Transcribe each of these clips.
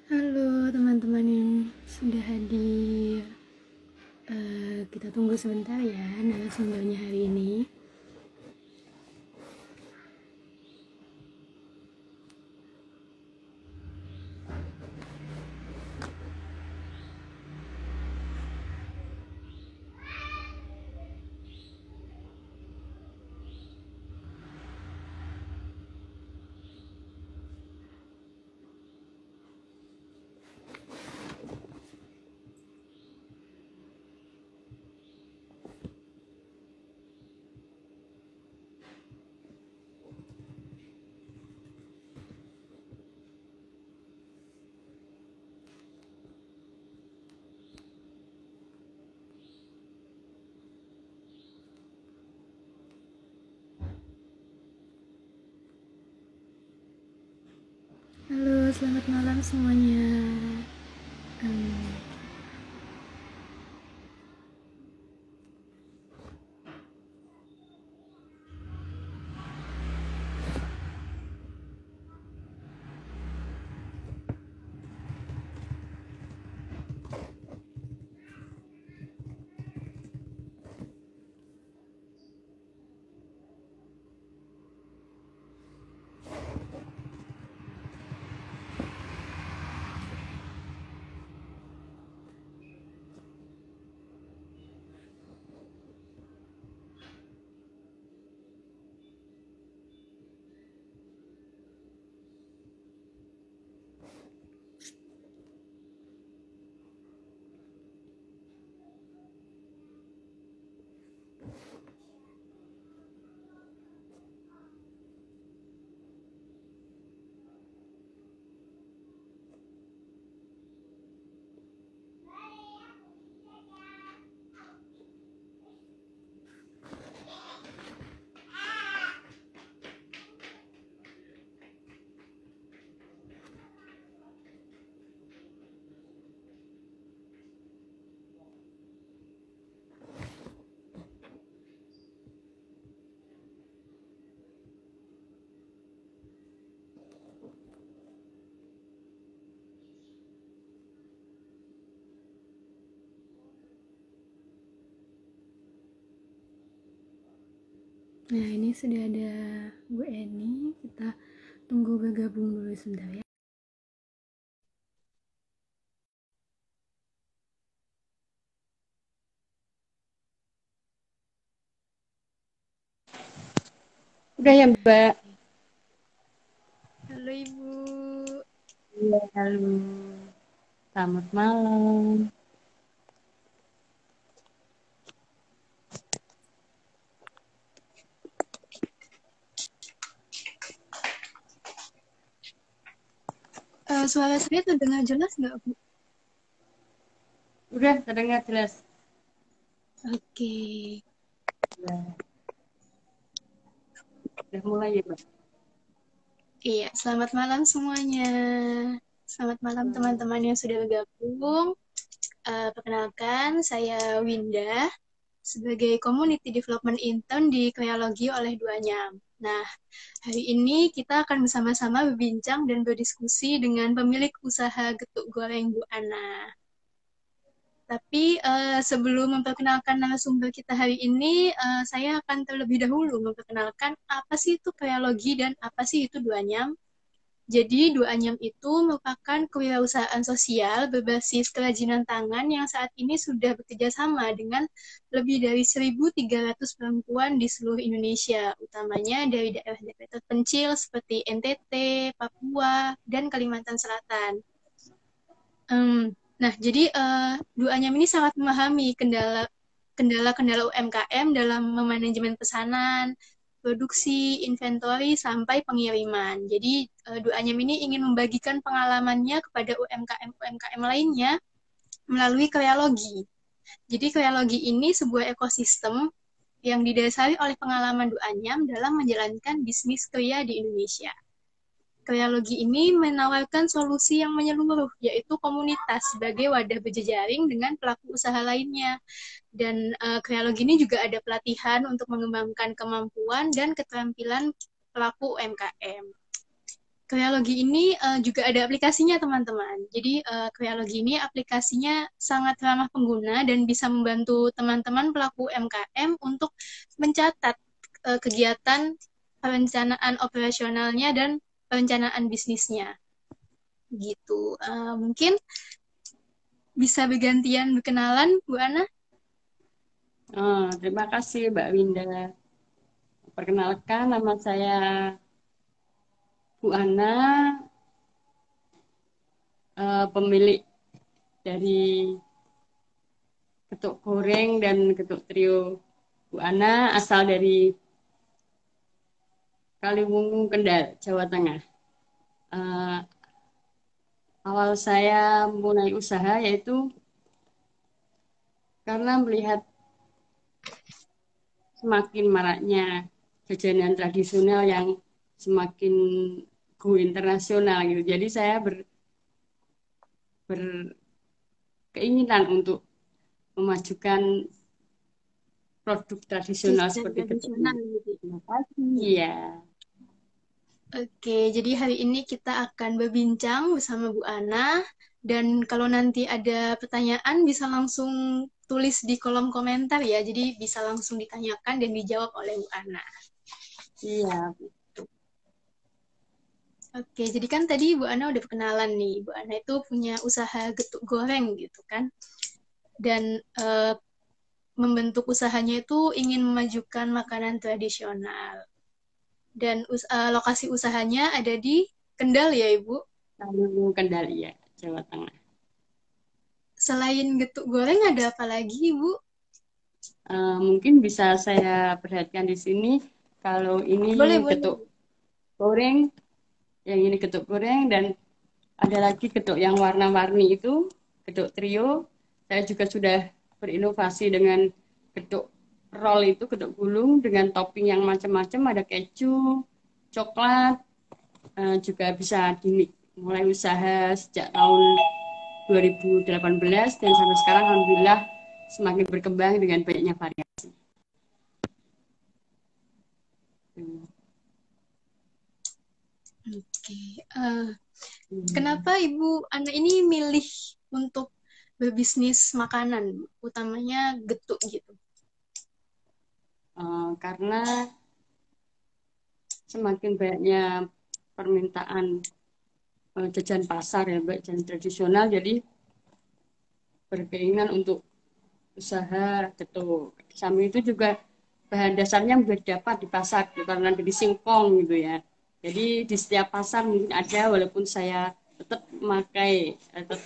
Halo teman-teman yang sudah hadir. Kita tunggu sebentar ya narasumbernya hari ini. Halo, selamat malam semuanya. Nah, ini sudah ada Bu Eni. Kita tunggu bergabung dulu sebentar ya. Udah ya, Mbak? Halo Ibu. Iya, halo. Selamat malam. Suara saya terdengar jelas nggak, Bu? Udah terdengar jelas. Oke. Udah mulai ya, Mbak? Iya, selamat malam semuanya. Selamat malam teman-teman yang sudah bergabung. Perkenalkan, saya Winda sebagai Community Development Intern di Kreologi oleh Duanyam. Nah, hari ini kita akan bersama-sama berbincang dan berdiskusi dengan pemilik usaha getuk goreng Bu Ana. Tapi sebelum memperkenalkan narasumber kita hari ini, saya akan terlebih dahulu memperkenalkan apa sih itu kreologi dan apa sih itu Duanyam. Jadi, Duanyam itu merupakan kewirausahaan sosial berbasis kerajinan tangan yang saat ini sudah bekerja sama dengan lebih dari 1.300 perempuan di seluruh Indonesia, utamanya dari daerah-daerah terpencil seperti NTT, Papua, dan Kalimantan Selatan. Nah, jadi Duanyam ini sangat memahami kendala-kendala UMKM dalam memanajemen pesanan, produksi, inventory, sampai pengiriman. Jadi, Duanyam ini ingin membagikan pengalamannya kepada UMKM-UMKM lainnya melalui kreologi. Jadi, kreologi ini sebuah ekosistem yang didasari oleh pengalaman Duanyam dalam menjalankan bisnis kria di Indonesia. Kreologi ini menawarkan solusi yang menyeluruh, yaitu komunitas sebagai wadah berjejaring dengan pelaku usaha lainnya. Dan kreologi ini juga ada pelatihan untuk mengembangkan kemampuan dan keterampilan pelaku UMKM. Kreologi ini juga ada aplikasinya teman-teman. Jadi Kreologi ini aplikasinya sangat ramah pengguna dan bisa membantu teman-teman pelaku UMKM untuk mencatat kegiatan perencanaan operasionalnya dan perencanaan bisnisnya. Gitu. Mungkin bisa bergantian berkenalan, Bu Ana. Terima kasih Mbak Winda. Perkenalkan, nama saya Bu Ana, pemilik dari Getuk Goreng dan Getuk Trio. Bu Ana asal dari Kaliwungu, Kendal, Jawa Tengah. Uh, Awal saya mulai usaha yaitu karena melihat semakin maraknya jajanan tradisional yang semakin go internasional gitu. Jadi saya berkeinginan untuk memajukan produk tradisional Jajan seperti getuk ini. tradisional gitu. Terima kasih. Iya. Oke, jadi hari ini kita akan berbincang bersama Bu Ana. Dan kalau nanti ada pertanyaan bisa langsung tulis di kolom komentar ya. Jadi bisa langsung ditanyakan dan dijawab oleh Bu Ana. Iya. Oke, jadi kan tadi Bu Ana udah perkenalan nih. Bu Ana itu punya usaha getuk goreng gitu kan. Dan membentuk usahanya itu ingin memajukan makanan tradisional. Dan lokasi usahanya ada di Kendal ya, Ibu? Kaliwungu, Kendal, ya, Jawa Tengah. Selain getuk goreng ada apa lagi, Ibu? Mungkin bisa saya perhatikan di sini. Kalau ini Boleh, getuk boleh. goreng, yang ini getuk goreng, dan ada lagi getuk yang warna-warni itu, getuk trio. Saya juga sudah berinovasi dengan getuk roll itu, getuk gulung, dengan topping yang macam-macam, ada keju, coklat, juga bisa mulai usaha sejak tahun 2018 dan sampai sekarang alhamdulillah semakin berkembang dengan banyaknya variasi. Oke. Kenapa Ibu Ana ini milih untuk berbisnis makanan, utamanya getuk gitu? Karena semakin banyaknya permintaan jajan pasar ya, Mbak, jajan tradisional, jadi berkeinginan untuk usaha getuk. Samping itu juga bahan dasarnya mudah didapat di pasar karena dari singkong gitu ya. Jadi di setiap pasar mungkin ada, walaupun saya tetap memakai tetap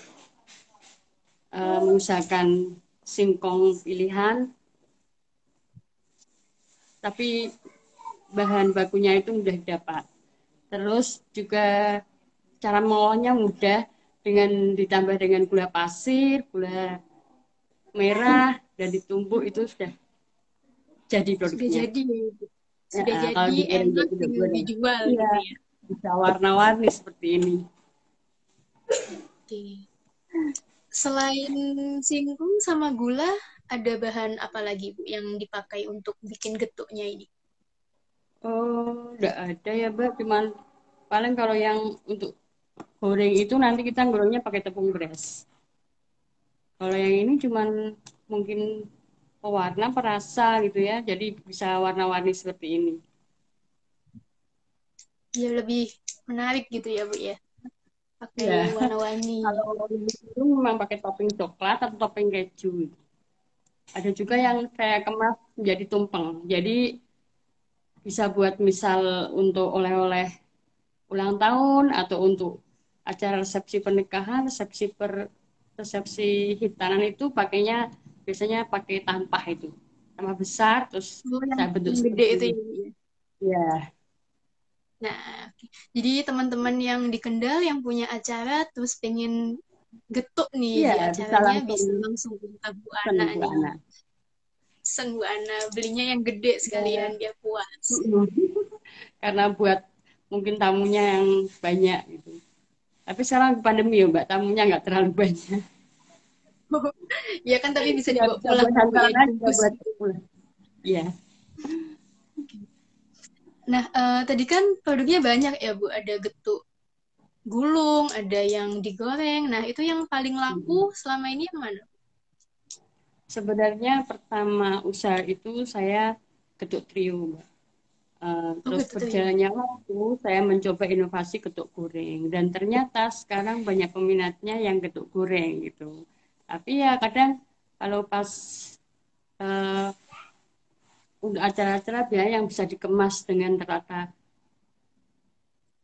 mengusahakan singkong pilihan, tapi bahan bakunya itu mudah didapat. Terus juga cara mengolahnya mudah dengan ditambah dengan gula pasir, gula merah, dan ditumbuk itu sudah jadi Sudah produknya. jadi, sudah Ya, kalau jadi digoreng enak gitu tinggal goreng. dijual Iya, gitu ya. bisa warna-warni seperti ini. Oke. Selain singkong sama gula, ada bahan apa lagi Bu yang dipakai untuk bikin getuknya ini? Oh, enggak ada ya, Mbak. Cuman paling kalau yang untuk goreng itu nanti kita gorengnya pakai tepung beras. Kalau yang ini cuman mungkin pewarna, perasa gitu ya. Jadi bisa warna-warni seperti ini. Biar lebih menarik gitu ya Bu ya, pakai Ya, warna-warni. kalau itu memang pakai topping coklat atau topping keju. Ada juga yang saya kemas menjadi tumpeng. Jadi bisa buat misal untuk oleh-oleh ulang tahun atau untuk acara resepsi pernikahan, resepsi hitanan itu pakainya biasanya pakai tampah itu. Tambah besar terus Oh, saya bentuk yang gede seperti itu ini. ya Bu ya. Ya, Nah, oke. Jadi teman-teman yang di Kendal yang punya acara terus pengen getuk nih iya di bisa acaranya langsung bisa langsung kontak Bu pesan Ana Bu nih. Ana. Pesen Bu Ana, belinya yang gede sekalian Ya. biar puas. Karena buat mungkin tamunya yang banyak gitu. Tapi sekarang pandemi ya Mbak, tamunya nggak terlalu banyak. Ya kan tapi bisa Ya dibawa bisa pulang buat ya Bu ya, hantaran aja dibungkus buat gitu. pulang. Iya. Nah, tadi kan produknya banyak ya Bu, ada getuk digulung, ada yang digoreng. Nah, itu yang paling laku Mm-mm. selama ini yang mana? Sebenarnya pertama usaha itu saya getuk trio, Mbak. Oh, Terus gitu tuh ya. berjalannya waktu, saya mencoba inovasi getuk goreng. Dan ternyata sekarang banyak peminatnya yang getuk goreng gitu. Tapi ya kadang kalau pas eh, untuk acara-acara biasanya yang bisa dikemas dengan tertata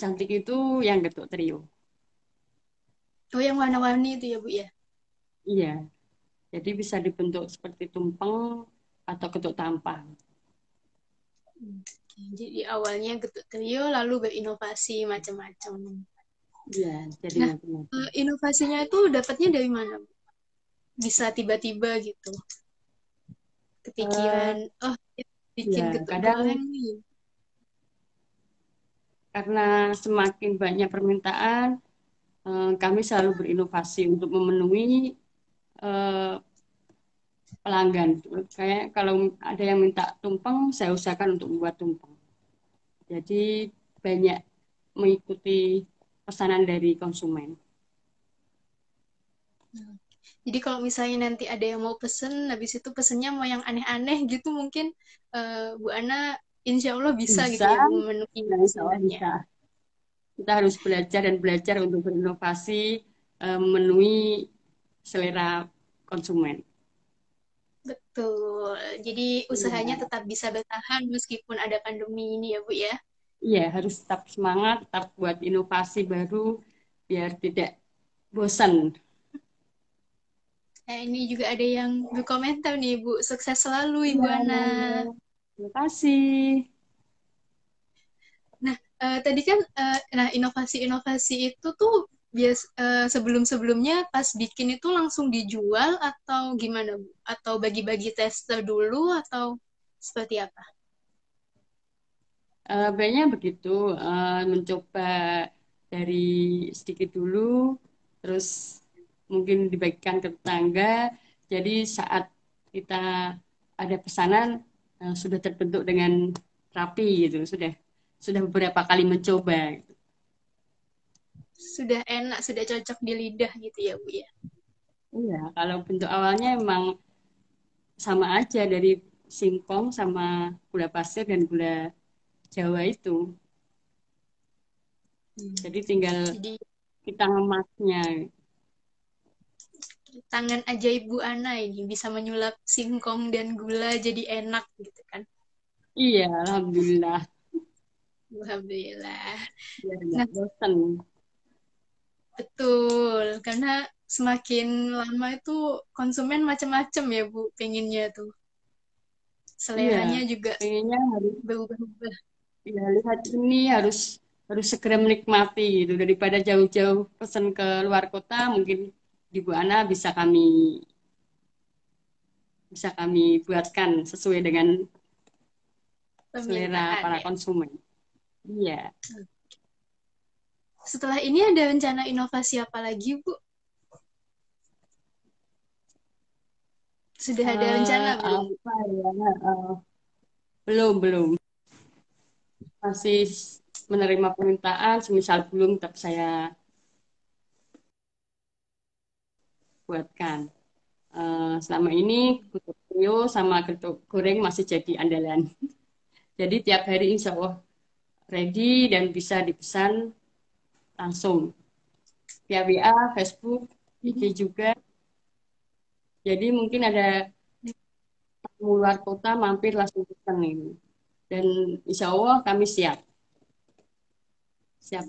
cantik itu yang getuk trio. Oh, yang warna-warni itu ya, Bu ya. Iya, jadi bisa dibentuk seperti tumpeng atau getuk tampang. Oke, jadi awalnya getuk trio, lalu berinovasi macam-macam. Iya, jadi Nah, macam-macam. inovasinya itu dapatnya dari mana, Bu? Bisa tiba-tiba gitu, kepikiran, Eh, oh, ya, bikin ya, getuk kadang goreng nih. karena semakin banyak permintaan, kami selalu berinovasi untuk memenuhi eh, pelanggan. Kayak kalau ada yang minta tumpeng, saya usahakan untuk membuat tumpeng. Jadi banyak mengikuti pesanan dari konsumen. Jadi kalau misalnya nanti ada yang mau pesen, habis itu pesennya mau yang aneh-aneh gitu, mungkin Bu Ana insya Allah bisa gitu Bisa, ya, Bu, memenuhi dan insya Allah pesanannya. bisa. Kita harus belajar dan belajar untuk berinovasi, memenuhi selera konsumen. Betul. Jadi usahanya Iya, tetap bisa bertahan meskipun ada pandemi ini ya, Bu ya. iya, harus tetap semangat, tetap buat inovasi baru biar tidak bosan. Nah, ini juga ada yang berkomentar nih, Bu. Sukses selalu, Ibu Iya, Ana. terima kasih. Nah, tadi kan, nah inovasi-inovasi itu tuh sebelum-sebelumnya pas bikin itu langsung dijual atau gimana, Bu? Atau bagi-bagi tester dulu atau seperti apa? Banyak begitu, mencoba dari sedikit dulu, terus mungkin dibagikan ke tetangga. Jadi saat kita ada pesanan, sudah terbentuk dengan rapi gitu, sudah beberapa kali mencoba. Sudah enak, sudah cocok di lidah gitu ya, Bu ya. Iya, kalau bentuk awalnya emang sama aja dari singkong sama gula pasir dan gula Jawa itu. Hmm. Jadi tinggal Jadi kita ngemasnya. tangan ajaib Bu Ana ini bisa menyulap singkong dan gula jadi enak gitu kan. Iya, alhamdulillah. Alhamdulillah. Biar nggak Nah, bosan. betul. Karena semakin lama itu konsumen macam-macam ya, Bu, pengennya tuh. Iya, Seleranya juga pengennya harus berubah-ubah. ya lihat ini harus harus segera menikmati gitu daripada jauh-jauh pesan ke luar kota mungkin di Bu Ana bisa kami buatkan sesuai dengan selera Permintaan para ya. konsumen. Iya. Setelah ini ada rencana inovasi apa lagi, Bu? Sudah ada rencana belum? Apa ya? Eh, belum masih menerima permintaan semisal belum tetap saya buatkan. Selama ini getuk trio sama getuk goreng masih jadi andalan. Jadi tiap hari insya Allah ready dan bisa dipesan langsung via WA, Facebook, IG Mhm. juga. Jadi mungkin ada tamu luar kota mampir langsung pesan ini. Dan insya Allah kami siap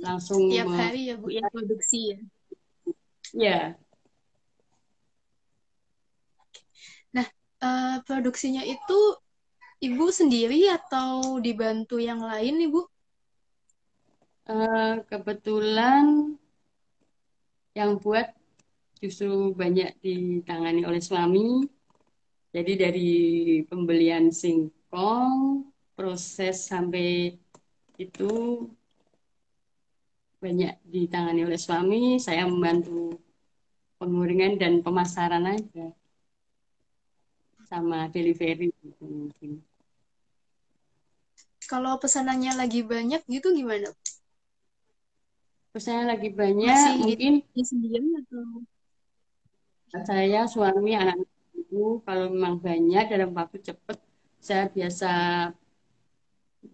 langsung Tiap hari ya, Bu, ya, produksi ya. ya. Nah, produksinya itu Ibu sendiri atau dibantu yang lain, Ibu? Kebetulan yang buat justru banyak ditangani oleh suami. Jadi dari pembelian singkong, proses sampai itu banyak ditangani oleh suami, saya membantu penguringan dan pemasaran aja sama delivery gitu mungkin. Kalau pesanannya lagi banyak gitu gimana? pesannya lagi banyak, Masih mungkin di sendiri atau? saya, suami, anak ibu, kalau memang banyak dalam waktu cepat, saya biasa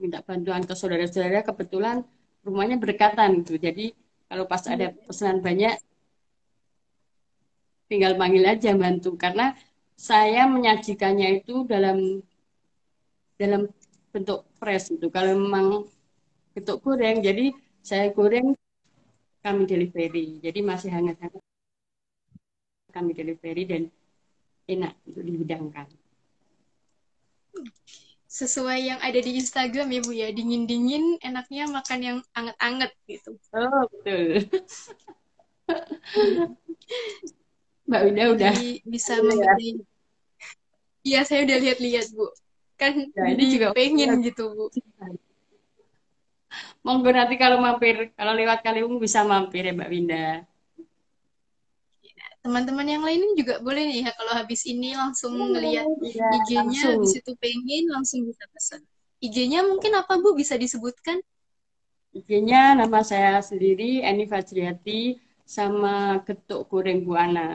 minta bantuan ke saudara-saudara. Kebetulan rumahnya berdekatan gitu. Jadi kalau pas ada Iya. pesanan banyak, tinggal panggil aja bantu. Karena saya menyajikannya itu dalam dalam bentuk fresh itu. Kalau memang bentuk goreng, jadi saya goreng, kami delivery. Jadi masih hangat-hangat, kami delivery dan enak untuk dihidangkan. Sesuai yang ada di Instagram ya Bu ya, dingin-dingin enaknya makan yang anget-anget gitu. Oh, betul. Mbak Winda Jadi udah bisa ya. memberi. Iya, saya udah lihat-lihat Bu. Kan Ya, ini jadi juga pengen gitu Bu. monggo nanti kalau mampir, kalau lewat Kaliwung bisa mampir ya Mbak Winda. Teman-teman yang lain juga boleh nih ya kalau habis ini langsung ngelihat Iya, IG-nya, langsung. habis itu pengen langsung bisa pesan. IG-nya mungkin apa Bu bisa disebutkan? IG-nya nama saya sendiri, Eni Fajriati, sama getuk goreng Bu Ana.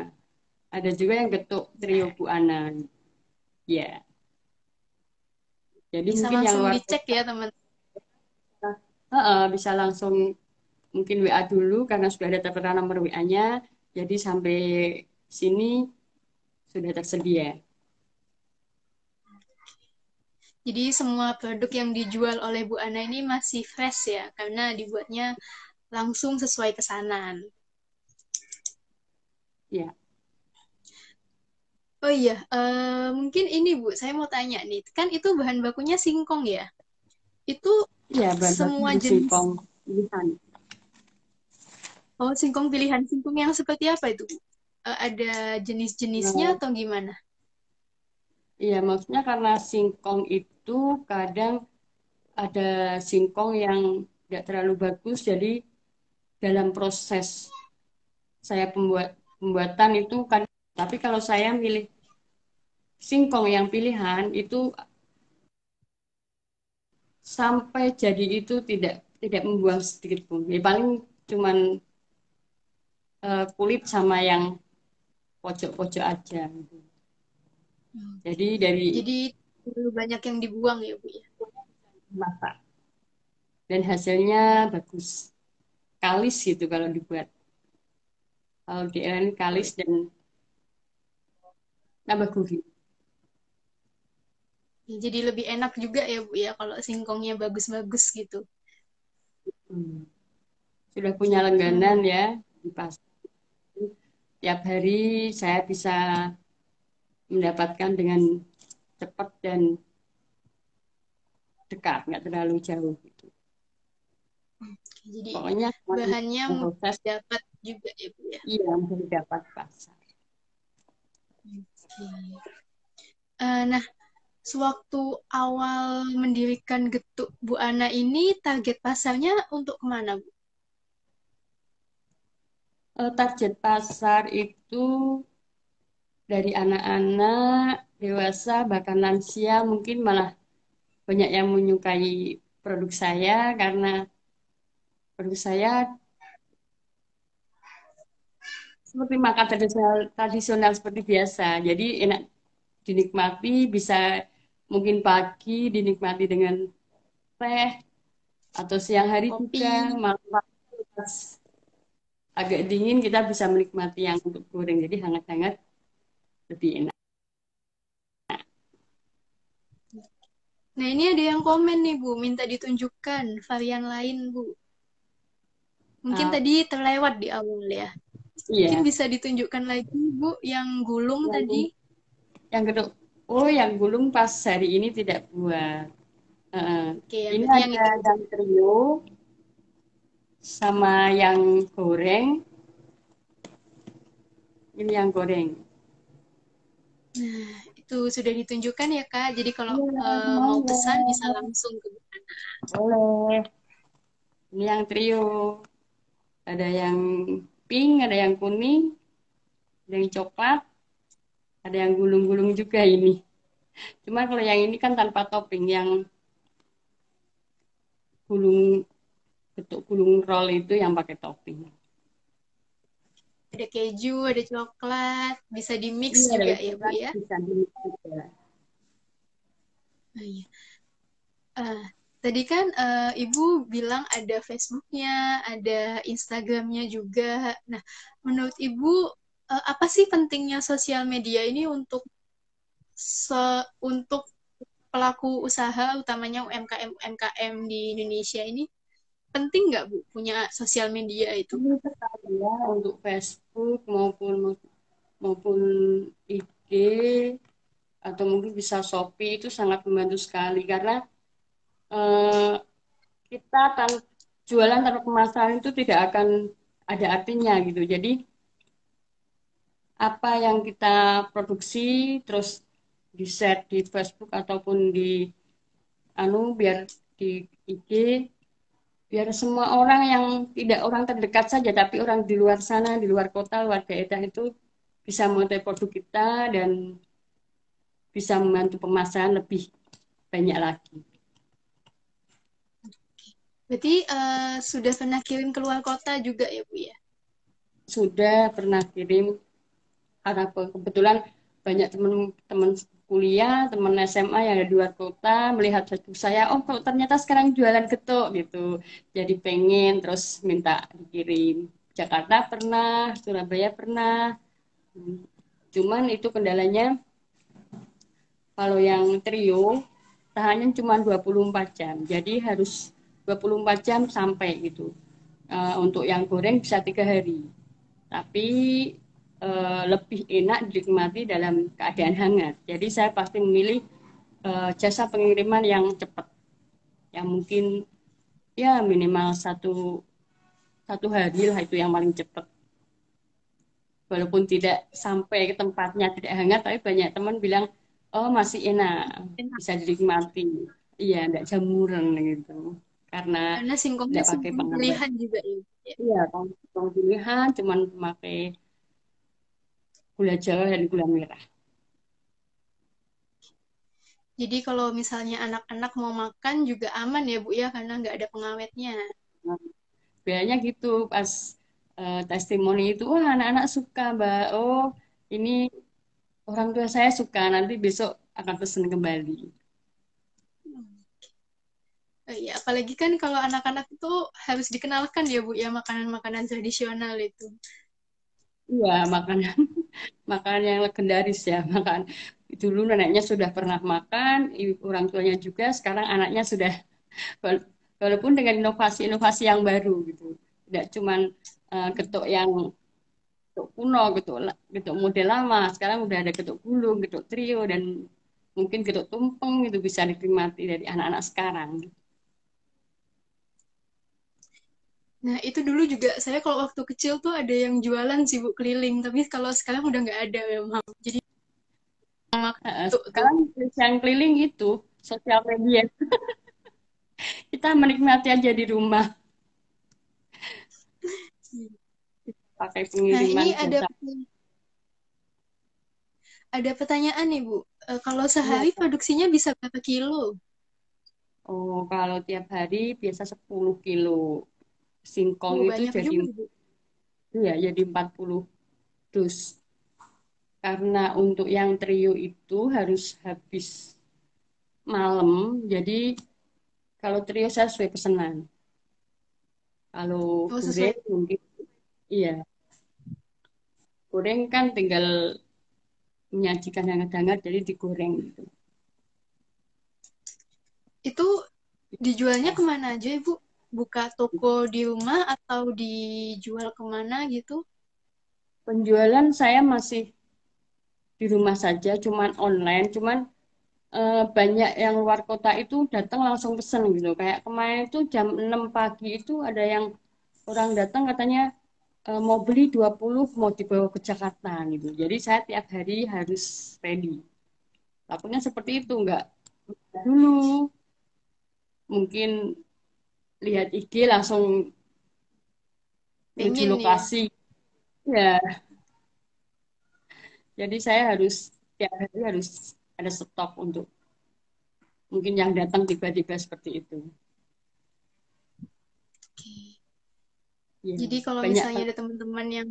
Ada juga yang getuk trio Nah, Bu Ana. Ya, jadi bisa mungkin yang langsung luar dicek kota, ya teman. bisa langsung mungkin WA dulu karena sudah ada tertera nomor WA-nya. Jadi sampai sini sudah tersedia. Jadi semua produk yang dijual oleh Bu Ana ini masih fresh ya, karena dibuatnya langsung sesuai pesanan. Ya, Oh iya, mungkin ini Bu, saya mau tanya nih, kan itu bahan bakunya singkong ya? Itu ya bahan baku semua dari jenis, singkong pilihan. oh singkong pilihan singkong yang seperti apa itu Bu? Ada jenis-jenisnya Nah, atau gimana? iya, maksudnya karena singkong itu kadang ada singkong yang tidak terlalu bagus, jadi dalam proses saya pembuatan itu kan, tapi kalau saya milih singkong yang pilihan itu sampai jadi itu tidak tidak membuang sedikit pun. Ya, paling cuman kulit sama yang pojok-pojok aja gitu. Hmm. Jadi dari Jadi terlalu banyak yang dibuang ya Bu ya? masak dan hasilnya bagus. Kalis gitu kalau dibuat. Kalau di ini Oh, kalis dan nambah gurih. ya, jadi lebih enak juga ya Bu ya kalau singkongnya bagus-bagus gitu. Hmm. Sudah punya Gitu. langganan ya di pasar. Tiap hari saya bisa mendapatkan dengan cepat dan dekat, nggak terlalu jauh gitu. Jadi Pokoknya bahannya mudah proses dapat juga ya Bu ya. iya bisa dapat pasar. Oke. Nah, sewaktu awal mendirikan Getuk Bu Ana ini, target pasarnya untuk kemana, Bu? Target pasar itu dari anak-anak, dewasa, bahkan lansia mungkin malah banyak yang menyukai produk saya karena produk saya seperti makan tradisional seperti biasa. Jadi enak dinikmati, bisa mungkin pagi dinikmati dengan teh atau siang hari Kopi. juga, malam pas agak dingin kita bisa menikmati yang untuk goreng. Jadi hangat-hangat lebih enak. Nah, ini ada yang komen nih, Bu. Minta ditunjukkan varian lain, Bu. Mungkin Ah, tadi terlewat di awal ya. Mungkin iya, bisa ditunjukkan lagi, Bu, yang gulung yang tadi. yang kedua, oh yang gulung pas hari ini tidak buat. Heeh. Oke, ya Ini berarti yang ada itu aja. yang trio sama yang goreng. Ini yang goreng. Nah, itu sudah ditunjukkan ya, Kak. Jadi kalau Iya, mau pesan semuanya. bisa langsung ke Bu. Boleh. Ini yang trio. Ada yang pink, ada yang kuning, ada yang coklat, ada yang gulung-gulung juga ini. Cuma kalau yang ini kan tanpa topping, yang gulung getuk gulung roll itu yang pakai topping. Ada keju, ada coklat, bisa di mix Iya, juga dari ya Bu coklat ya. bisa dimix juga. Oh, iya. Ah, tadi kan Ibu bilang ada Facebooknya, ada Instagramnya juga. Nah, menurut Ibu apa sih pentingnya sosial media ini untuk untuk pelaku usaha, utamanya UMKM UMKM di Indonesia ini penting nggak Bu punya sosial media itu? Ini sekali ya untuk Facebook maupun IG atau mungkin bisa Shopee itu sangat membantu sekali karena eh, kita jualan tanpa kemasan itu tidak akan ada artinya gitu. Jadi apa yang kita produksi terus di share di Facebook ataupun di biar di IG biar semua orang yang tidak orang terdekat saja tapi orang di luar sana di luar kota luar daerah itu bisa mengetahui produk kita dan bisa membantu pemasaran lebih banyak lagi. Berarti sudah pernah kirim keluar kota juga ya Bu ya? Sudah pernah kirim karena kebetulan banyak teman-teman kuliah, teman SMA yang ada di luar kota melihat Facebook saya, oh kalau ternyata sekarang jualan getuk gitu, jadi pengen terus minta dikirim. Jakarta pernah, Surabaya pernah. Cuman itu kendalanya kalau yang trio tahannya cuma 24 jam. Jadi harus 24 jam sampai gitu. Untuk yang goreng bisa 3 hari. Tapi lebih enak dinikmati dalam keadaan hangat. Jadi saya pasti memilih jasa pengiriman yang cepat. Yang mungkin ya minimal satu hari lah itu yang paling cepat. Walaupun tidak sampai ke tempatnya tidak hangat, tapi banyak teman bilang, oh masih enak, Enak. bisa dinikmati. Iya, enggak jamuran gitu. Karena Karena singkongnya enggak pakai singkong pengawet. pilihan juga ya Bu ya. Iya, kalau pilihan cuman pakai gula Jawa dan gula merah. Jadi kalau misalnya anak-anak mau makan juga aman ya Bu ya karena nggak ada pengawetnya. Nah, biasanya gitu pas testimoni itu, wah anak-anak suka Mbak. Oh, ini orang tua saya suka, nanti besok akan pesen kembali. Oh, iya, apalagi kan kalau anak-anak itu harus dikenalkan ya Bu ya makanan-makanan tradisional itu. Iya, makanan makanan yang legendaris ya, makan dulu neneknya sudah pernah makan, orang tuanya juga, sekarang anaknya sudah walaupun dengan inovasi-inovasi yang baru gitu. Tidak cuman getuk yang getuk kuno, getuk model lama, sekarang udah ada getuk gulung, getuk trio dan mungkin getuk tumpeng itu bisa dinikmati dari anak-anak sekarang. Nah, itu dulu juga saya kalau waktu kecil tuh ada yang jualan sih Bu keliling, tapi kalau sekarang udah nggak ada memang. Jadi tuh. Sekarang yang keliling itu sosial media, kita menikmati aja di rumah pakai Nah, pengiriman ini jasa. ada pertanyaan nih Bu. Kalau Iya, sehari Kak. produksinya bisa berapa kilo? Oh, kalau tiap hari biasa 10 kilo. Singkong Oh, itu banyak jadi juga Bu. ya jadi 40 dus. Karena untuk yang trio itu harus habis malam. Jadi kalau trio saya sesuai pesanan. Kalau Oh, sesuai. goreng mungkin iya. Goreng kan tinggal menyajikan hangat-hangat jadi digoreng gitu. Itu dijualnya Pas. kemana aja Ibu? Buka toko di rumah atau dijual kemana gitu? Penjualan saya masih di rumah saja, cuman online, cuman banyak yang luar kota itu datang langsung pesen gitu. Kayak kemarin itu jam 6 pagi itu ada yang orang datang katanya mau beli 20 mau dibawa ke Jakarta gitu. Jadi saya tiap hari harus ready. Takutnya seperti itu enggak dulu mungkin lihat IG langsung menuju Pengen ya. lokasi. Ya, jadi saya harus tiap hari harus ada stok untuk mungkin yang datang tiba-tiba seperti itu. Oke. Ya, Jadi kalau banyak misalnya ada teman-teman yang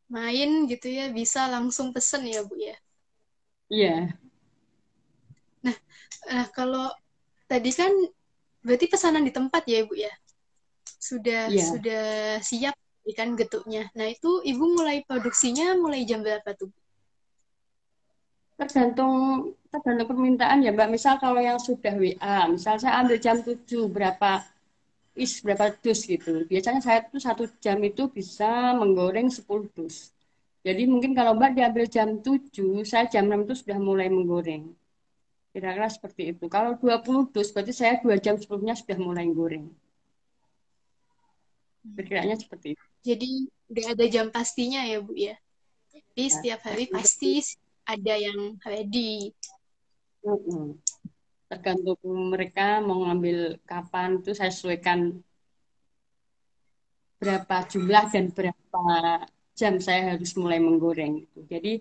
main gitu ya, bisa langsung pesen ya Bu ya. iya, Nah, kalau tadi kan berarti pesanan di tempat ya Bu ya? iya. Sudah siap kan getuknya. Nah, itu Ibu mulai produksinya mulai jam berapa tuh? Tergantung tergantung permintaan ya Mbak. Misal kalau yang sudah WA, misal saya ambil jam 7 berapa dus gitu. Biasanya saya tuh 1 jam itu bisa menggoreng 10 dus. Jadi mungkin kalau Mbak diambil jam 7, saya jam 6 itu sudah mulai menggoreng. Kira-kira seperti itu. Kalau 20 dus, berarti saya 2 jam sebelumnya sudah mulai goreng. Perkiraannya seperti itu. Jadi udah ada jam pastinya ya Bu ya. Jadi Ya. setiap hari pasti ada yang ready. Mm-mm. Tergantung mereka mau ngambil kapan, itu saya sesuaikan berapa jumlah dan berapa jam saya harus mulai menggoreng. Gitu. Jadi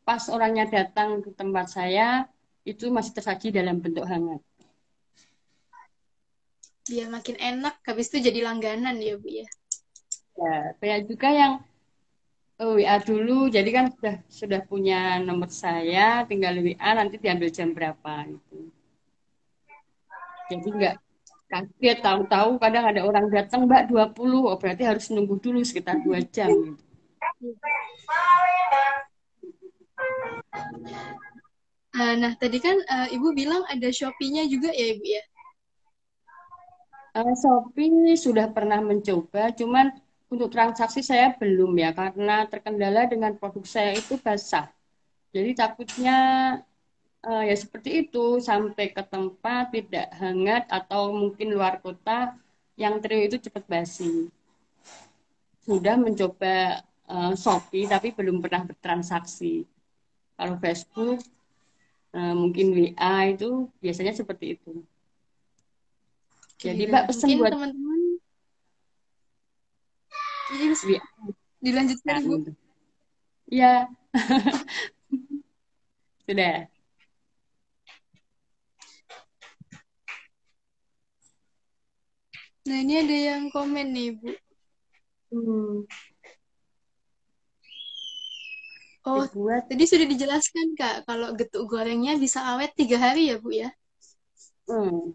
pas orangnya datang ke tempat saya, itu masih tersaji dalam bentuk hangat. Biar makin enak, habis itu jadi langganan ya Bu ya. Ya, banyak juga yang WA dulu, jadi kan sudah punya nomor saya, tinggal WA nanti diambil jam berapa gitu. Jadi nggak kaget, tahu-tahu kadang ada orang datang Mbak 20, oh berarti harus nunggu dulu sekitar 2 jam gitu. Nah, tadi kan Ibu bilang ada Shopee-nya juga ya Ibu ya. Shopee sudah pernah mencoba, cuman untuk transaksi saya belum ya, karena terkendala dengan produk saya itu basah. Jadi takutnya ya seperti itu, sampai ke tempat tidak hangat atau mungkin luar kota, yang trio itu cepat basi. Sudah mencoba Shopee, tapi belum pernah bertransaksi. Kalau Facebook, mungkin WA itu biasanya seperti itu. Oke, Jadi Mbak nah pesen mungkin buat teman-teman ini WA dilanjutkan kan Ibu. gitu. Iya, sudah. Nah, ini ada yang komen nih Ibu. Hmm, Oh, dibuat tadi sudah dijelaskan Kak, kalau getuk gorengnya bisa awet 3 hari ya Bu ya. hmm,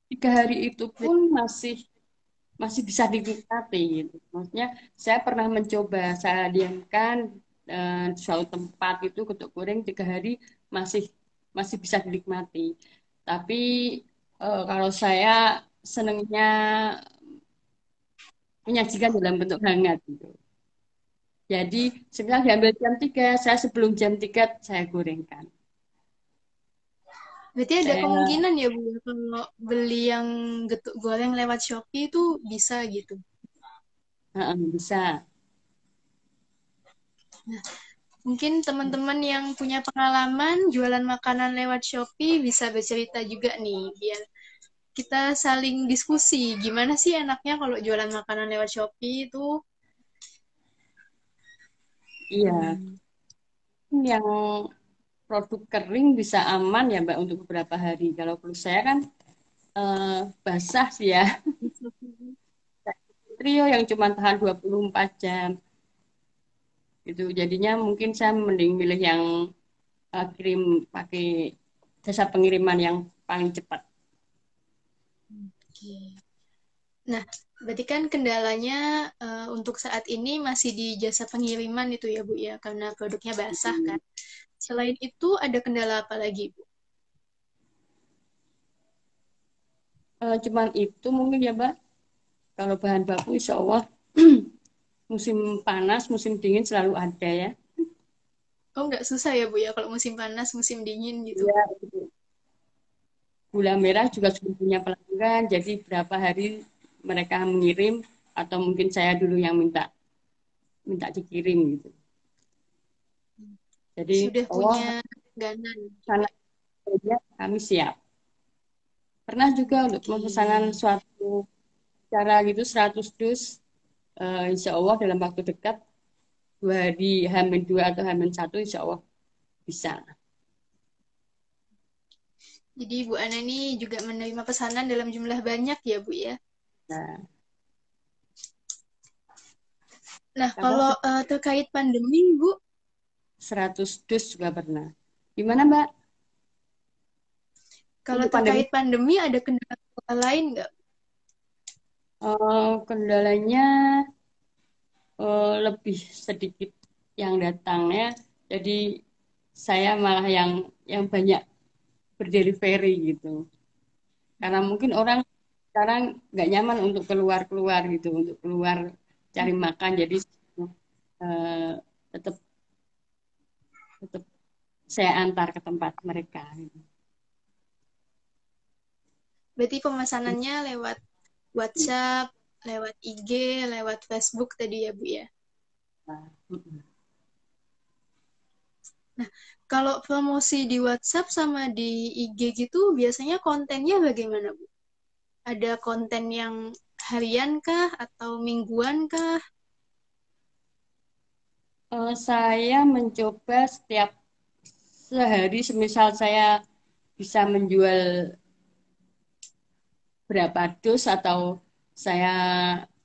3 hari itu pun masih masih bisa dinikmati gitu. Maksudnya saya pernah mencoba, saya diamkan di suatu tempat itu ketuk goreng 3 hari masih masih bisa dinikmati. Tapi kalau saya senangnya menyajikan dalam bentuk hangat gitu. Jadi setelah diambil jam 3, saya sebelum jam 3 saya gorengkan. Berarti ada Saya kemungkinan ya Bu ya, kalau beli yang getuk goreng lewat Shopee itu bisa gitu. bisa. Mungkin teman-teman yang punya pengalaman jualan makanan lewat Shopee bisa bercerita juga nih, biar kita saling diskusi. Gimana sih enaknya kalau jualan makanan lewat Shopee itu? Iya, yang produk kering bisa aman ya Mbak untuk beberapa hari. Kalau perlu saya kan eh, basah sih ya. Trio yang cuma tahan 24 jam gitu. Jadinya mungkin saya mending milih yang kirim pakai jasa pengiriman yang paling cepat. Oke. Nah, berarti kan kendalanya untuk saat ini masih di jasa pengiriman itu ya Bu ya, karena produknya basah kan. Selain itu ada kendala apa lagi Bu? Cuman itu mungkin ya Mbak. Kalau bahan baku insya Allah musim panas, musim dingin selalu ada ya. Oh, nggak susah ya Bu ya kalau musim panas, musim dingin gitu. Iya, gitu. Gula merah juga sudah punya pelanggan, jadi berapa hari mereka mengirim atau mungkin saya dulu yang minta minta dikirim gitu. Jadi Sudah Allah punya langganan sana juga. saja kami siap. Pernah juga untuk Oke. pemesanan suatu cara gitu 100 dus, insya Allah dalam waktu dekat 2 hari H-2 atau H-1 insya Allah bisa. Jadi Bu Ana ini juga menerima pesanan dalam jumlah banyak ya Bu ya? Nah, Nah, Apa kalau terkait pandemi, Bu, 100 dus juga pernah. Gimana Mbak? kalau Untuk pandemi terkait pandemi ada kendala lain nggak? kendalanya lebih sedikit yang datangnya. Jadi saya malah yang banyak berdelivery gitu. Karena mungkin orang sekarang nggak nyaman untuk keluar-keluar gitu, untuk keluar cari makan. Jadi eh, tetap tetap saya antar ke tempat mereka. Gitu. Berarti pemesanannya lewat WhatsApp, lewat IG, lewat Facebook tadi ya, Bu ya? Nah, mm-mm. Nah, kalau promosi di WhatsApp sama di IG gitu, biasanya kontennya bagaimana, Bu? Ada konten yang harian kah atau mingguan kah? Saya mencoba setiap sehari, semisal saya bisa menjual berapa dus atau saya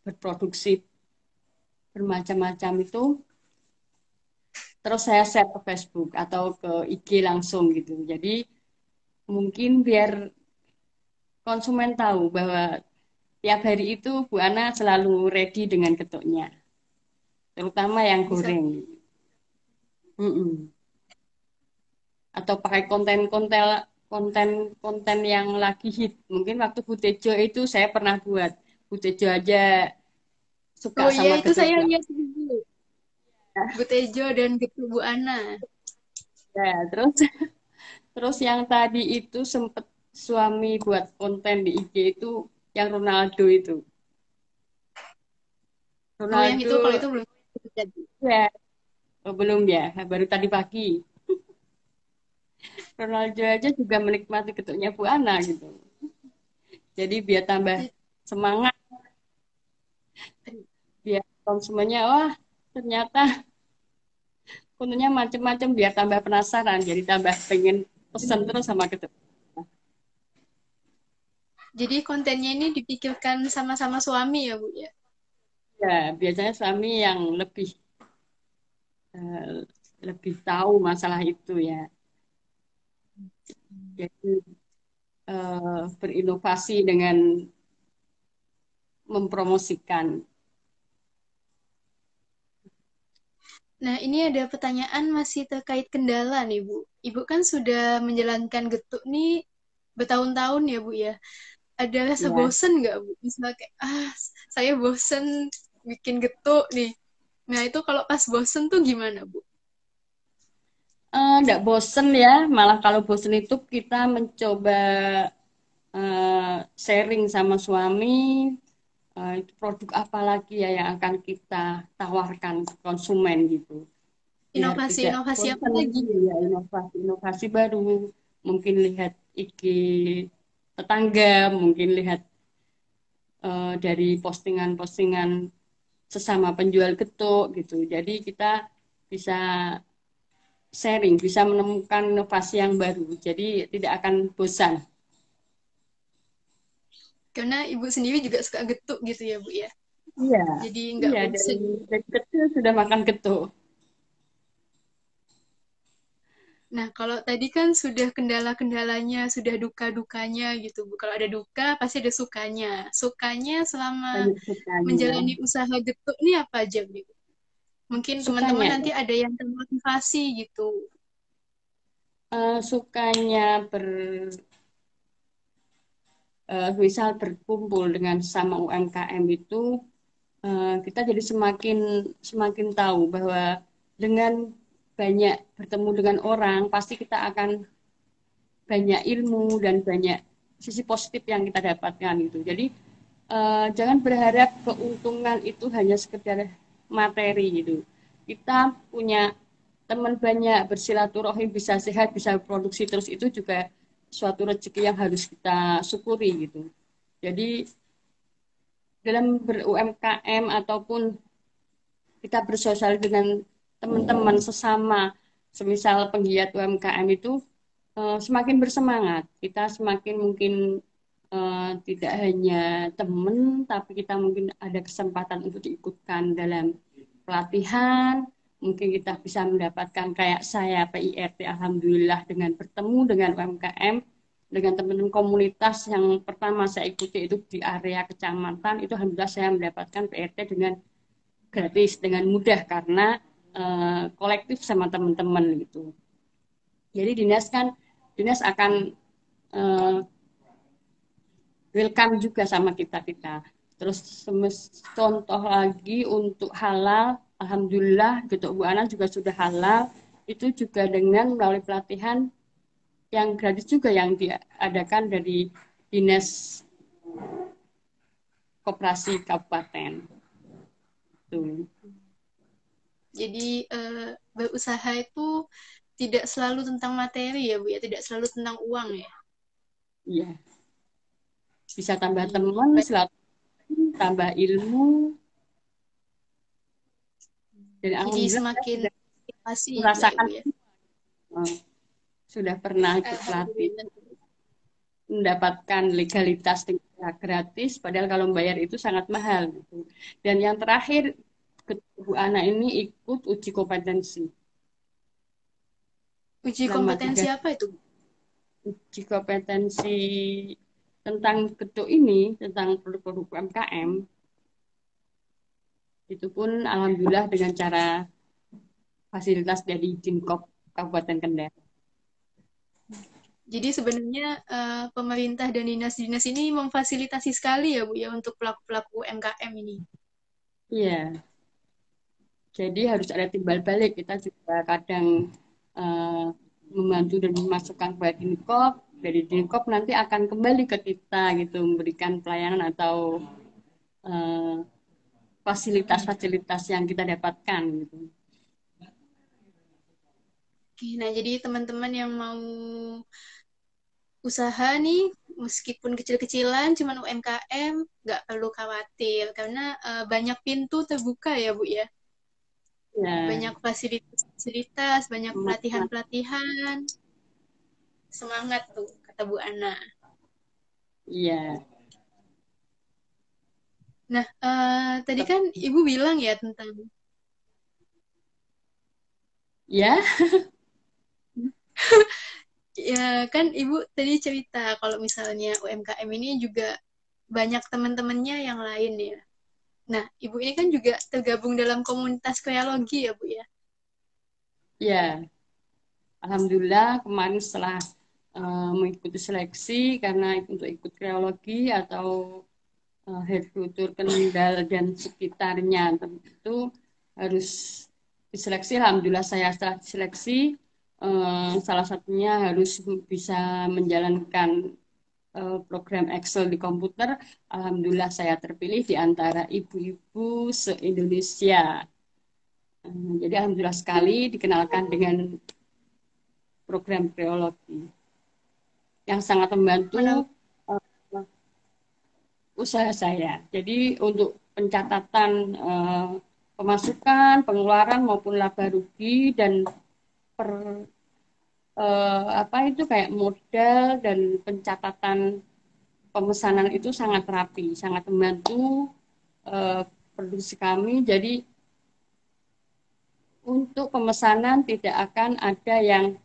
berproduksi bermacam-macam itu, terus saya share ke Facebook atau ke IG langsung gitu. Jadi mungkin biar konsumen tahu bahwa tiap hari itu Bu Ana selalu ready dengan ketuknya, terutama yang Bisa. goreng. Mm-mm. Atau pakai konten-konten yang lagi hit. Mungkin waktu Butejo itu saya pernah buat. Butejo aja suka Oh iya, sama itu saya getuknya. lihat dulu. Bu Tejo dan Getu Bu Ana. Ya, terus terus yang tadi itu sempet suami buat konten di IG itu yang Ronaldo itu. Oh, yang itu kalau Ronaldo itu belum jadi. ya belum ya, baru tadi pagi. Ronaldo aja juga menikmati ketuknya Bu Ana gitu. Jadi biar tambah semangat, biar konsumennya wah ternyata kontennya macam-macam biar tambah penasaran, jadi tambah pengen pesen terus sama ketuk. Jadi kontennya ini dipikirkan sama-sama suami ya, Bu ya? Ya, biasanya suami yang eh, lebih tahu masalah itu ya. Jadi berinovasi dengan mempromosikan. Nah, ini ada pertanyaan masih terkait kendala nih, Bu. Ibu kan sudah menjalankan getuk nih bertahun-tahun ya, Bu ya. Ada rasa Ya, bosen nggak, Bu? Misalnya kayak, saya bosen bikin getuk nih. Nah, itu kalau pas bosen tuh gimana, Bu? nggak bosen ya, malah kalau bosen itu kita mencoba sharing sama suami itu produk apa lagi ya yang akan kita tawarkan ke konsumen gitu. Biar tidak Inovasi-inovasi apa bosan lagi ya? ya inovasi baru, mungkin lihat IG tetangga, mungkin lihat dari postingan-postingan sesama penjual getuk gitu, jadi kita bisa sharing, bisa menemukan inovasi yang baru, jadi tidak akan bosan. Karena ibu sendiri juga suka getuk gitu ya, Bu ya. Iya, Jadi nggak iya, bosen. dari kecil sudah makan getuk. Nah, kalau tadi kan sudah kendala-kendalanya, sudah duka-dukanya gitu, Bu. Kalau ada duka, pasti ada sukanya. Sukanya selama Banyak sukanya. menjalani usaha getuk ini apa aja, Bu? Mungkin teman-teman Sukanya nanti ya. ada yang termotivasi gitu. Sukanya misal berkumpul dengan sama UMKM itu kita jadi semakin semakin tahu bahwa dengan banyak bertemu dengan orang pasti kita akan banyak ilmu dan banyak sisi positif yang kita dapatkan gitu. Jadi jangan berharap keuntungan itu hanya sekedar materi gitu. Kita punya teman banyak, bersilaturahim, bisa sehat, bisa produksi terus, itu juga suatu rezeki yang harus kita syukuri gitu. Jadi dalam ber-UMKM ataupun kita bersosial dengan teman-teman sesama, semisal penggiat UMKM itu semakin bersemangat. Kita semakin mungkin tidak hanya teman, tapi kita mungkin ada kesempatan untuk diikutkan dalam pelatihan, mungkin kita bisa mendapatkan kayak saya PIRT, alhamdulillah dengan bertemu dengan UMKM, dengan teman-teman komunitas yang pertama saya ikuti itu di area kecamatan, itu alhamdulillah saya mendapatkan PIRT dengan gratis, dengan mudah karena kolektif sama teman-teman gitu. Jadi dinas akan uh, welcome juga sama kita. Terus contoh lagi untuk halal, alhamdulillah gitu Bu Ana juga sudah halal, itu juga dengan melalui pelatihan yang gratis juga yang diadakan dari dinas koperasi kabupaten. Tuh. Jadi berusaha itu tidak selalu tentang materi ya Bu ya, tidak selalu tentang uang ya. Iya, bisa tambah Iya. teman, tambah ilmu, dan Jadi alhamdulillah saya semakin sudah motivasi juga ya merasakan, Bu ya. sudah pernah ikut pelatih, Alhamdulillah. mendapatkan legalitas dengan gratis, padahal kalau membayar itu sangat mahal gitu. Dan yang terakhir, Bu Ana ini ikut uji kompetensi Uji selama kompetensi 3 apa itu? uji kompetensi tentang gedung ini, tentang produk-produk UMKM, itu pun alhamdulillah dengan cara fasilitas dari Dinkop Kabupaten Kendal. Jadi sebenarnya pemerintah dan dinas-dinas ini memfasilitasi sekali ya Bu ya untuk pelaku-pelaku UMKM ini. Iya, jadi harus ada timbal balik. Kita juga kadang uh, membantu dan memasukkan ke Dinkop, dari Dinkop nanti akan kembali ke kita gitu, memberikan pelayanan atau uh, fasilitas-fasilitas yang kita dapatkan gitu. Oke, nah jadi teman-teman yang mau usaha nih, meskipun kecil-kecilan, cuman UMKM, nggak perlu khawatir karena banyak pintu terbuka ya Bu ya. Ya, Banyak fasilitas-fasilitas, banyak pelatihan-pelatihan. Semangat tuh, kata Bu Ana. iya, Nah, tadi kan Ibu bilang ya tentang ya, ya kan Ibu tadi cerita kalau misalnya UMKM ini juga banyak teman-temannya yang lain ya. Nah, Ibu ini kan juga tergabung dalam komunitas kreologi ya, Bu ya. ya. Alhamdulillah kemarin setelah mengikuti seleksi karena untuk ikut kreologi atau herkultur Kendal dan sekitarnya tentu harus diseleksi. Alhamdulillah saya setelah diseleksi salah satunya harus bisa menjalankan program Excel di komputer. Alhamdulillah saya terpilih di antara ibu-ibu se-Indonesia. Jadi alhamdulillah sekali dikenalkan dengan program kreologi yang sangat Menurut membantu usaha saya. Jadi untuk pencatatan pemasukan, pengeluaran maupun laba rugi dan per apa itu kayak modal dan pencatatan pemesanan itu sangat rapi, sangat membantu eh, produksi kami. Jadi untuk pemesanan tidak akan ada yang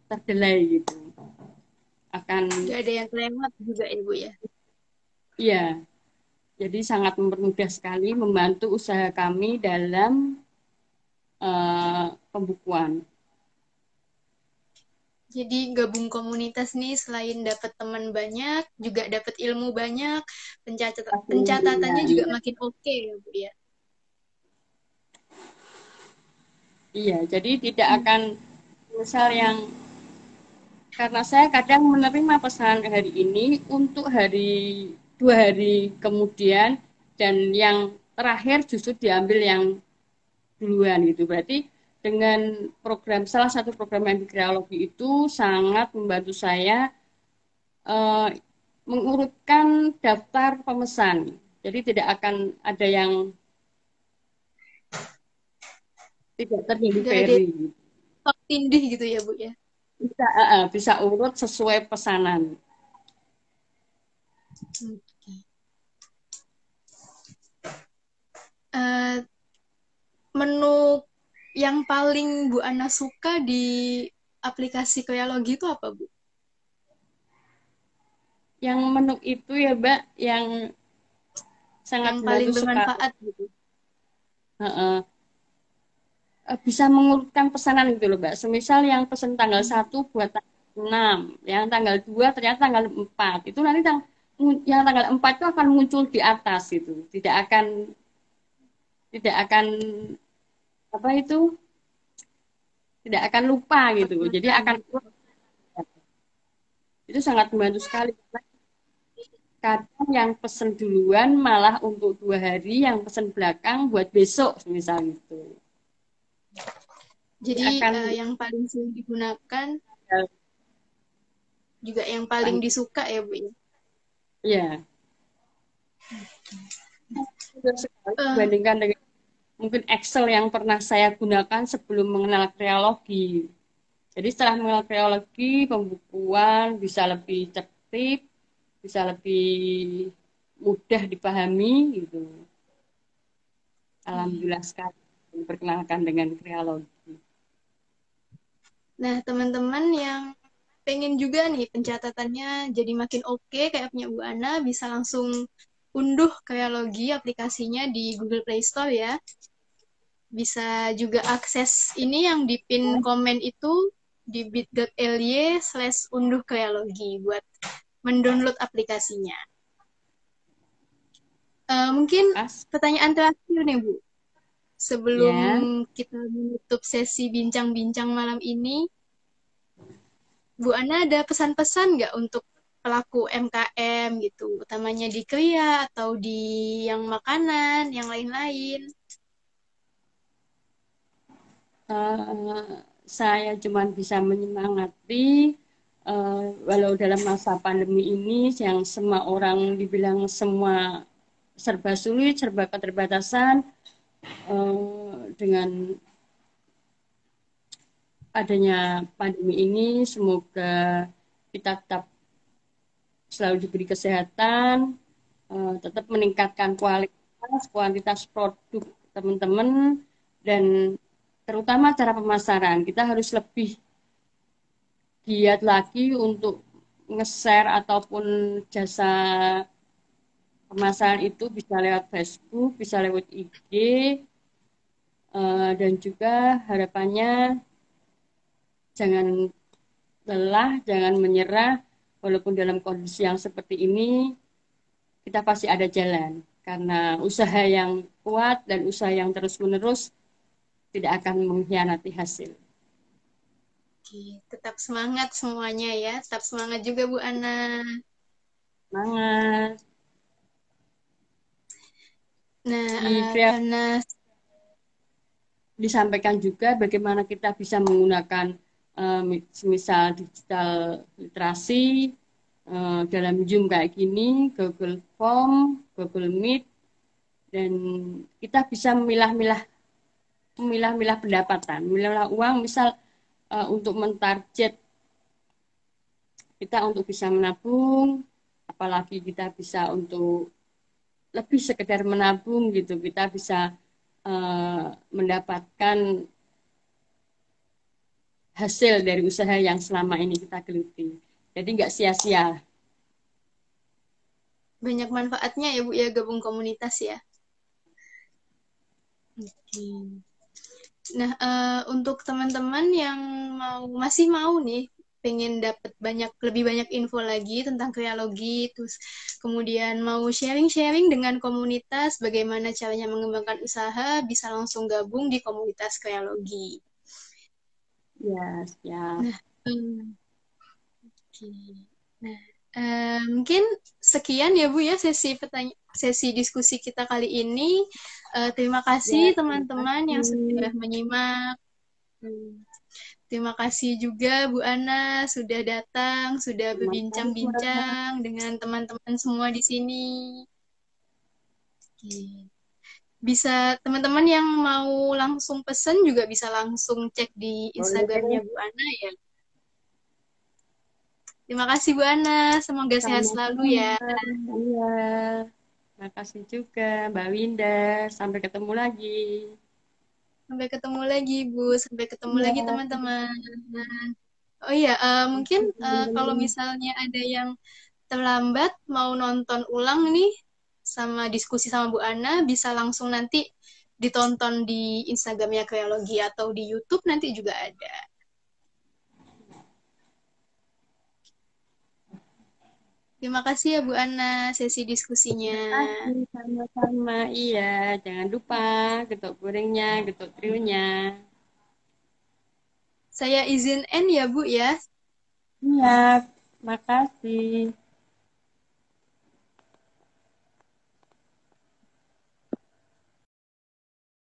terdelay gitu. Akan nggak ada yang kelewat juga ya, Bu ya. iya, jadi sangat mempermudah sekali membantu usaha kami dalam pembukuan. Jadi gabung komunitas nih selain dapat teman banyak, juga dapat ilmu banyak, Iya, pencatatannya juga iya. makin oke ya, Bu ya. Iya, jadi tidak akan misal yang karena saya kadang menerima pesanan hari ini untuk 2 hari kemudian dan yang terakhir justru diambil yang duluan gitu. Berarti dengan salah satu program yang di kreologi itu sangat membantu saya eh, mengurutkan daftar pemesan. Jadi tidak akan ada yang tidak Nggak ada yang terdelivery. tok tindih gitu ya, Bu ya. Bisa urut sesuai pesanan. Eh, yang paling Bu Ana suka di aplikasi Krealogy itu apa, Bu? Yang menu itu ya, Mbak, yang sangat Yang paling membantu sekali. bermanfaat gitu. Heeh. Bisa mengurutkan pesanan gitu loh, Mbak. Semisal yang pesan tanggal 1 buat tanggal 6, yang tanggal 2 ternyata tanggal 4. Itu nanti yang tanggal 4 itu akan muncul di atas itu. Tidak akan apa itu? Tidak akan lupa gitu. Jadi Kelihatan. akan itu sangat membantu sekali. Kadang yang pesen duluan malah untuk 2 hari, yang pesen belakang buat besok, misalnya itu. Jadi Jadi akan yang paling sering digunakan ya, juga yang paling disuka ya, Bu, ya. ya, mudah sekali Eh, dibandingkan dengan mungkin Excel yang pernah saya gunakan sebelum mengenal kreologi. Jadi setelah mengenal kreologi, pembukuan bisa lebih tertib, bisa lebih mudah dipahami gitu. Alhamdulillah sekali diperkenalkan dengan kreologi. Nah, teman-teman yang pengen juga nih pencatatannya jadi makin oke kayak punya Bu Ana, bisa langsung unduh Krealogy aplikasinya di Google Play Store ya. Bisa juga akses ini yang di pin komen itu di bit.ly/unduh Krealogy buat mendownload aplikasinya. Mungkin Pas, pertanyaan terakhir nih, Bu. Sebelum ya. kita menutup sesi bincang-bincang malam ini, Bu Ana ada pesan-pesan nggak untuk pelaku MKM gitu, utamanya di Kria atau di yang makanan, yang lain-lain? Saya cuma bisa menyemangati walau dalam masa pandemi ini yang semua orang dibilang semua serba sulit, serba keterbatasan, dengan adanya pandemi ini semoga kita tetap selalu diberi kesehatan, tetap meningkatkan kualitas produk teman-teman, dan terutama cara pemasaran. Kita harus lebih giat lagi untuk nge-share ataupun jasa pemasaran itu bisa lewat Facebook, bisa lewat IG, dan juga harapannya jangan lelah, jangan menyerah, walaupun dalam kondisi yang seperti ini, kita pasti ada jalan. Karena usaha yang kuat dan usaha yang terus-menerus tidak akan mengkhianati hasil. Oke, tetap semangat semuanya ya, tetap semangat juga Bu Ana. Semangat. Nah, Di karena disampaikan juga bagaimana kita bisa menggunakan misal digital literasi dalam Zoom kayak gini, Google Form, Google Meet, dan kita bisa memilah-milah pendapatan, memilah uang, misal untuk mentarget kita untuk bisa menabung, apalagi kita bisa untuk lebih sekedar menabung gitu, kita bisa mendapatkan hasil dari usaha yang selama ini kita geluti. Jadi nggak sia-sia. banyak manfaatnya ya Bu ya gabung komunitas ya. Oke. Nah, untuk teman-teman yang masih mau nih pengen dapat lebih banyak info lagi tentang kreologi, terus kemudian mau sharing-sharing dengan komunitas bagaimana caranya mengembangkan usaha, bisa langsung gabung di komunitas kreologi. Ya, siap. Nah, oke. Nah, mungkin sekian ya Bu ya sesi diskusi kita kali ini. Terima kasih Ya, terima teman-teman yang sudah kasih. menyimak. Hmm. Terima kasih juga Bu Ana sudah datang, sudah Sama-sama. berbincang-bincang dengan teman-teman semua di sini. Oke. Bisa teman-teman yang mau langsung pesen juga bisa langsung cek di Instagramnya Boleh. Bu Ana ya. Terima kasih Bu Ana, semoga sehat selalu Sama-sama. ya. Iya. Terima kasih juga Mbak Winda. Sampai ketemu lagi. Sampai ketemu lagi, Bu. Sampai ketemu Iya, lagi, teman-teman. Oh iya, mungkin kalau teman-teman. misalnya ada yang terlambat mau nonton ulang nih sama diskusi sama Bu Ana, bisa langsung nanti ditonton di Instagramnya Kreologi atau di YouTube nanti juga ada. Terima kasih ya Bu Ana sesi diskusinya. Terima kasih sama-sama. Iya, jangan lupa getuk gorengnya, getuk triunya. Saya izin end ya Bu ya. Iya, makasih.